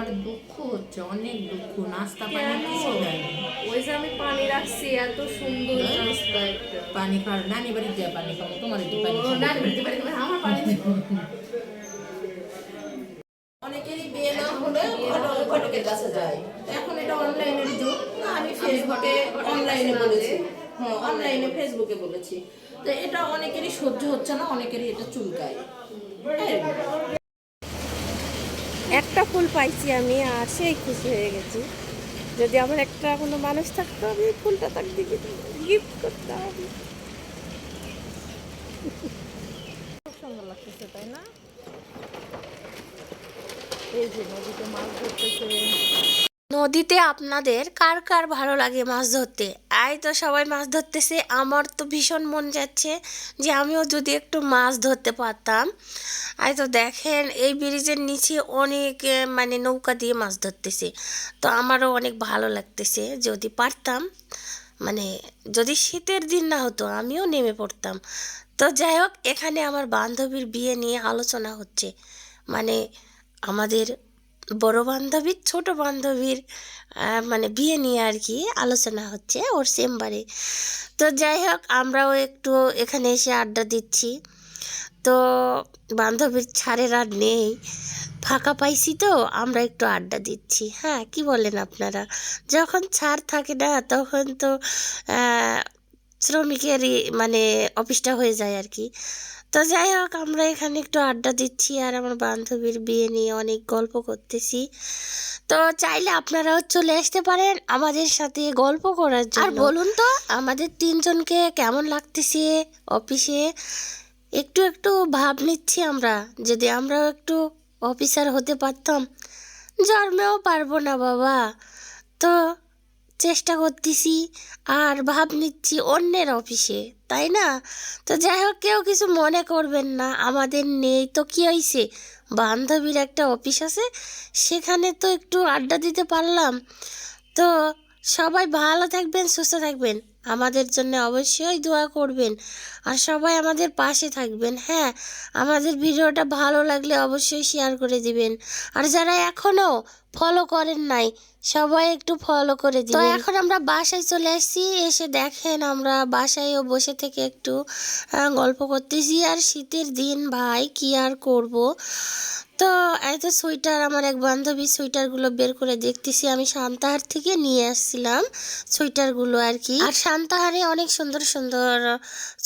আমার দুঃখ হচ্ছে, অনেক দুঃখ। নাস্তা পানি কিছু দেয়নি। ওই যে আমি পানি রাখছি, এত সুন্দর নাস্তা একটা। পানি খাওয়ার নানি বাড়ির যা পানি খাবো, তোমার একটু পানি ও, খাবো। নানি বাড়িতে পানি খাবে, আমার পানি দিবো। অনেকেরই বিয়ে না হলে ঘটকের কাছে যায়। এখন এটা অনলাইনের যুগ। আমি ফেসবুকে অনলাইনে বলেছি, হ্যাঁ অনলাইনে ফেসবুকে বলেছি। তো এটা অনেকেরই সহ্য হচ্ছে না, অনেকেরই এটা চুলকায়। একটা ফুল পাইছি আমি, আর সেই খুশি হয়ে গেছি। যদি আমার একটা কোনো মানুষ থাকতো, আমি এই ফুলটা তাকে দিকে গিফট করতাম। খুব সুন্দর লাগতেছে, তাই না? এই যে নদীতে মাছ ধরতেছে। নদীতে আপনাদের কার কার ভালো লাগে মাছ ধরতে? এই তো সবাই মাছ ধরতেছে, আমার তো ভীষণ মন যাচ্ছে যে আমিও যদি একটু মাছ ধরতে পারতাম। এই তো দেখেন, এই ব্রিজের নিচে অনেক মানে নৌকা দিয়ে মাছ ধরতেছে। তো আমারও অনেক ভালো লাগতেছে, যদি পারতাম, মানে যদি শীতের দিন না হতো আমিও নেমে পড়তাম। তো যাই হোক, এখানে আমার বান্ধবীর বিয়ে নিয়ে আলোচনা হচ্ছে। মানে আমাদের বড় বান্ধবীর ছোট বান্ধবীর মানে বিয়ে নিয়ে আর কি আলোচনা হচ্ছে ওর চেম্বারে। তো যাই হোক, আমরাও একটু এখানে এসে আড্ডা দিচ্ছি। তো বান্ধবীর ছাড়ের আর নেই, ফাঁকা পাইছি তো আমরা একটু আড্ডা দিচ্ছি। হ্যাঁ, কি বলেন আপনারা? যখন ছাড় থাকে না তখন তো শ্রমিকেরই মানে অফিসটা হয়ে যায় আর কি। তো যাই হোক, আমরা এখানে একটু আড্ডা দিচ্ছি আর আমার বান্ধবীর বিয়ে নিয়ে অনেক গল্প করতেছি। তো চাইলে আপনারাও চলে আসতে পারেন আমাদের সাথে গল্প করার জন্য। আর বলুন তো, আমাদের তিনজনকে কেমন লাগতেছে অফিসে? একটু একটু ভাব নিচ্ছি আমরা, যদি আমরাও একটু অফিসার হতে পারতাম। জন্মেও পারবো না বাবা, তো চেষ্টা করতেছি আর ভাব নিচ্ছি অন্যের অফিসে, তাই না? তো যাই হোক, কেউ কিছু মনে করবেন না, আমাদের নেই তো কি হয়েছে, বান্ধবীর একটা অফিস আছে, সেখানে তো একটু আড্ডা দিতে পারলাম। তো সবাই ভালো থাকবেন, সুস্থ থাকবেন, আমাদের জন্য অবশ্যই দোয়া করবেন, আর সবাই আমাদের পাশে থাকবেন। হ্যাঁ, আমাদের ভিডিওটা ভালো লাগলে অবশ্যই শেয়ার করে দিবেন, আর যারা এখনও ফলো করেন নাই সবাই একটু ফলো করে দিবেন। তো এখন আমরা বাসায় চলে আসছি, এসে দেখেন আমরা বাসায়ও বসে থেকে একটু গল্প করতেছি। আর শীতের দিন ভাই, কি আর করব। তো এই তো সোয়েটার, আমার এক বান্ধবী সোয়েটারগুলো বের করে দেখতেছি, আমি সান্তাহার থেকে নিয়ে আসছিলাম সোয়েটারগুলো আর কি। আর সান্তাহারে অনেক সুন্দর সুন্দর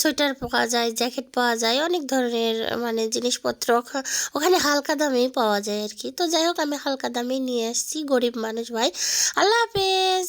সোয়েটার পাওয়া যায়, জ্যাকেট পাওয়া যায়, অনেক ধরনের মানে জিনিসপত্র ওখানে হালকা দামেই পাওয়া যায় আর কি। তো যাই হোক, আমি হালকা দামেই নিয়ে আসছি, গরিব মানুষ ভাই। আল্লাহ হাফেজ।